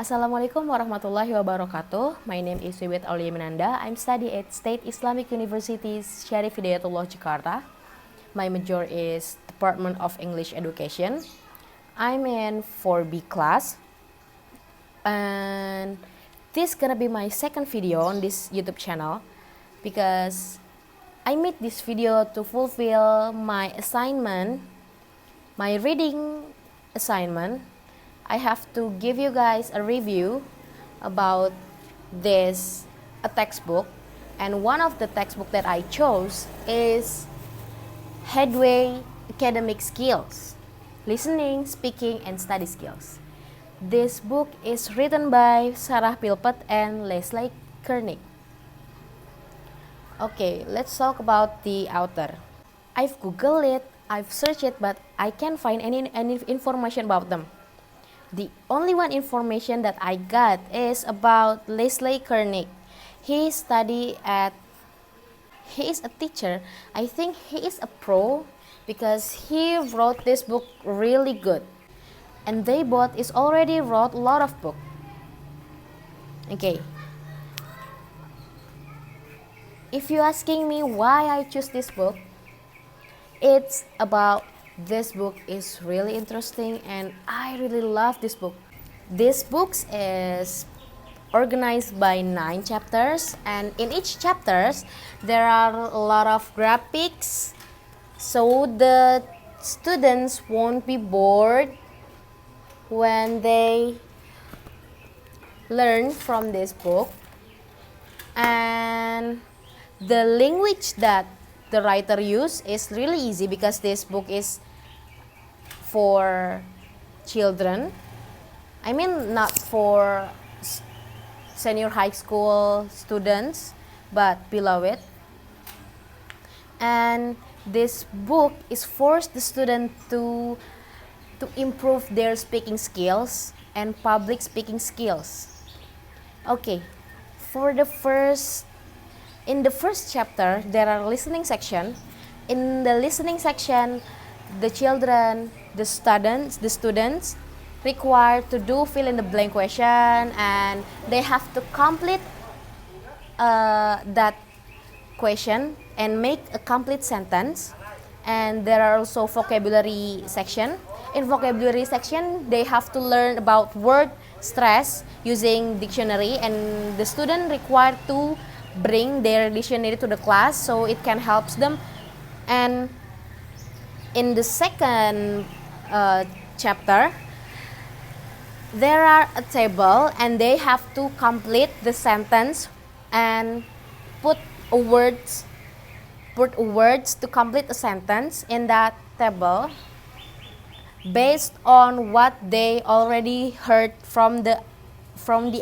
Assalamualaikum warahmatullahi wabarakatuh. My name is Wiwit Aulia Minanda. I'm study at State Islamic University Syarif Hidayatullah, Jakarta. My major is Department of English Education. I'm in 4B class. And this gonna be my second video on this YouTube channel because I made this video to fulfill my assignment, my reading assignment. I have to give you guys a review about this a textbook, and one of the textbook that I chose is Headway Academic Skills, Listening, Speaking, and Study Skills. This book is written by Philpot and Lesley Curnick. Okay, let's talk about the author. I've googled it, I've searched it, but I can't find any information about them. The only one information that I got is about Lesley Curnick. He is a teacher. I think he is a pro because he wrote this book really good. And they both is already wrote a lot of book. Okay. If you're asking me why I choose this book, it's about this book is really interesting and I really love this book. This book is organized by 9 chapters, and in each chapters there are a lot of graphics so the students won't be bored when they learn from this book. And the language that the writer used is really easy because this book is for children. I mean, not for senior high school students, but below it. And this book is forced the student to improve their speaking skills and public speaking skills. Okay, in the first chapter, there are listening section. In the listening section, the children, the students required to do fill in the blank question, and they have to complete that question and make a complete sentence. And there are also vocabulary section. In vocabulary section, they have to learn about word stress using dictionary, and the student required to bring their dictionary to the class so it can help them. And in the second chapter, there are a table and they have to complete the sentence and put words to complete a sentence in that table based on what they already heard from the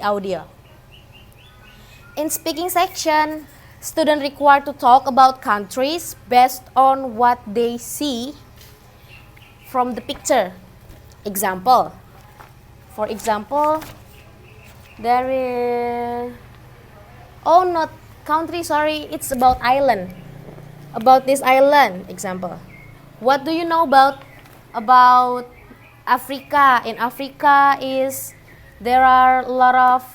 audio. In speaking section, students required to talk about countries based on what they see from the picture. For example, there is not country, sorry, it's about island. About this island, example. What do you know about Africa? In Africa there are a lot of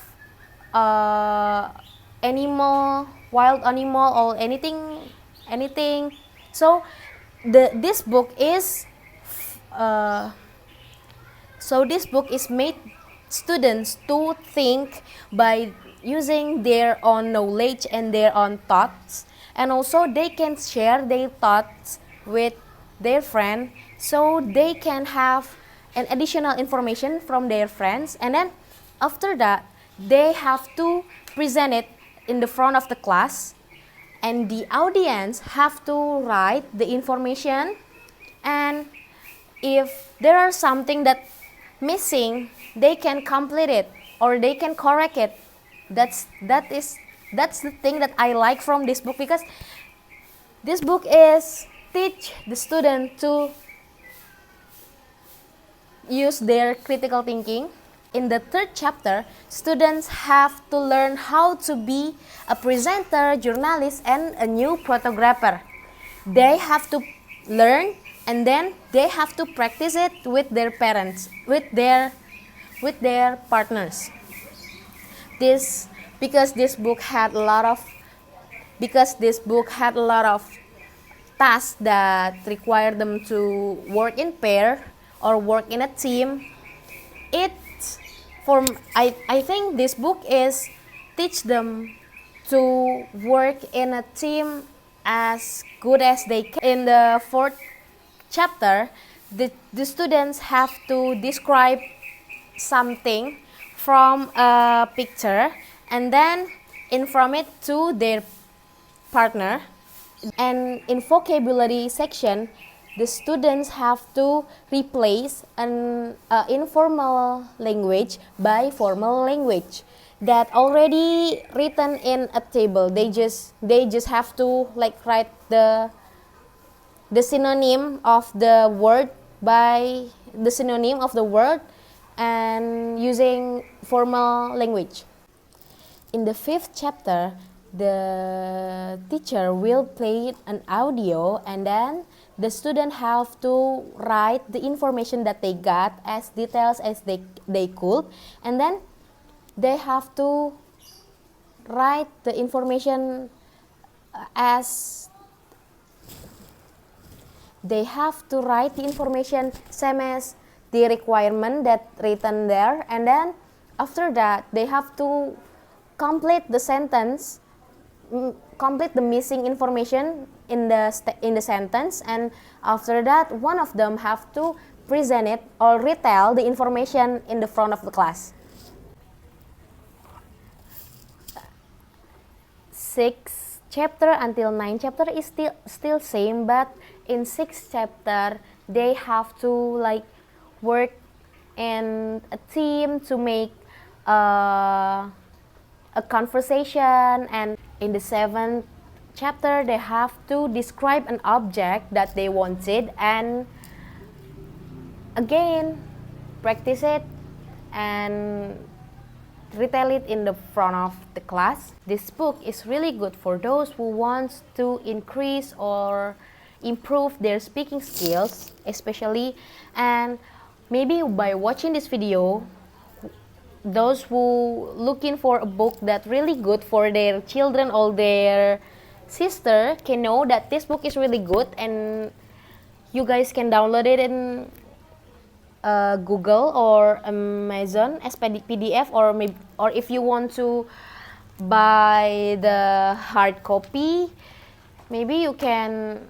wild animal or anything. So this book is made students to think by using their own knowledge and their own thoughts, and also they can share their thoughts with their friend so they can have an additional information from their friends, and then after that they have to present it in the front of the class, and the audience have to write the information, and if there are something that missing, they can complete it or they can correct it. That's the thing that I like from this book, because this book is teach the student to use their critical thinking. In the third chapter, students have to learn how to be a presenter, journalist, and a new photographer. They have to learn, and then they have to practice it with their parents, with their partners. this because this book had a lot of tasks that require them to work in pair or work in a team. I think this book is teach them to work in a team as good as they can. In the fourth chapter, the students have to describe something from a picture and then inform it to their partner. And in vocabulary section, the students have to replace an informal language by formal language that already written in a table. They just have to like write the synonym of the word by the synonym of the word and using formal language. In the fifth chapter, the teacher will play an audio and then the student have to write the information that they got as details as they could, and then they have to write the information same as the requirement that written there, and then after that they have to complete the sentence, complete the missing information in the sentence, and after that one of them have to present it or retell the information in the front of the class. 6th chapter until 9th chapter is still same, but in 6th chapter they have to like work in a team to make a conversation, and in the 7th chapter they have to describe an object that they wanted and again practice it and retell it in the front of the class. This book is really good for those who want to increase or improve their speaking skills especially, and maybe by watching this video, those who looking for a book that really good for their children or their sister can know that this book is really good, and you guys can download it in Google or Amazon as PDF, or if you want to buy the hard copy, maybe you can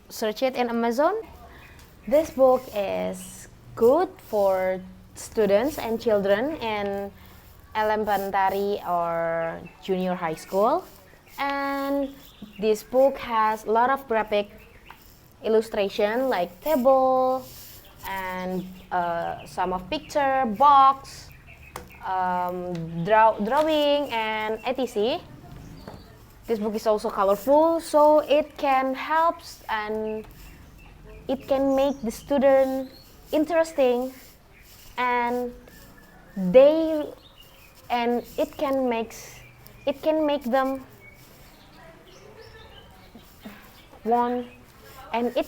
search it in Amazon. This book is good for students and children in elementary or junior high school, and this book has a lot of graphic illustration like table and some of picture, box, drawing and etc. This book is also colorful, so it can help and it can make the student interesting, and it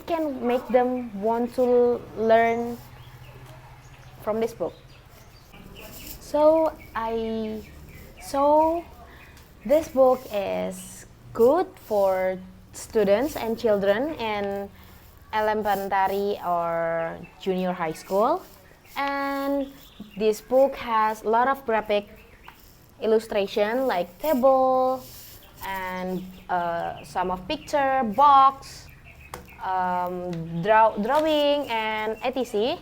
can make them want to learn from this book. So this book is good for students and children in elementary or junior high school, and this book has a lot of graphic illustration like table and some of picture, box, drawing and etc.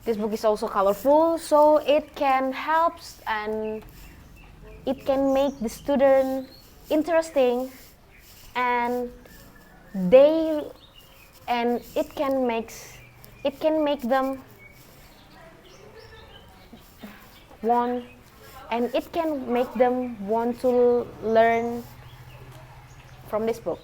This book is also colorful, so it can help and it can make the student interesting, and it can make them want to learn from this book.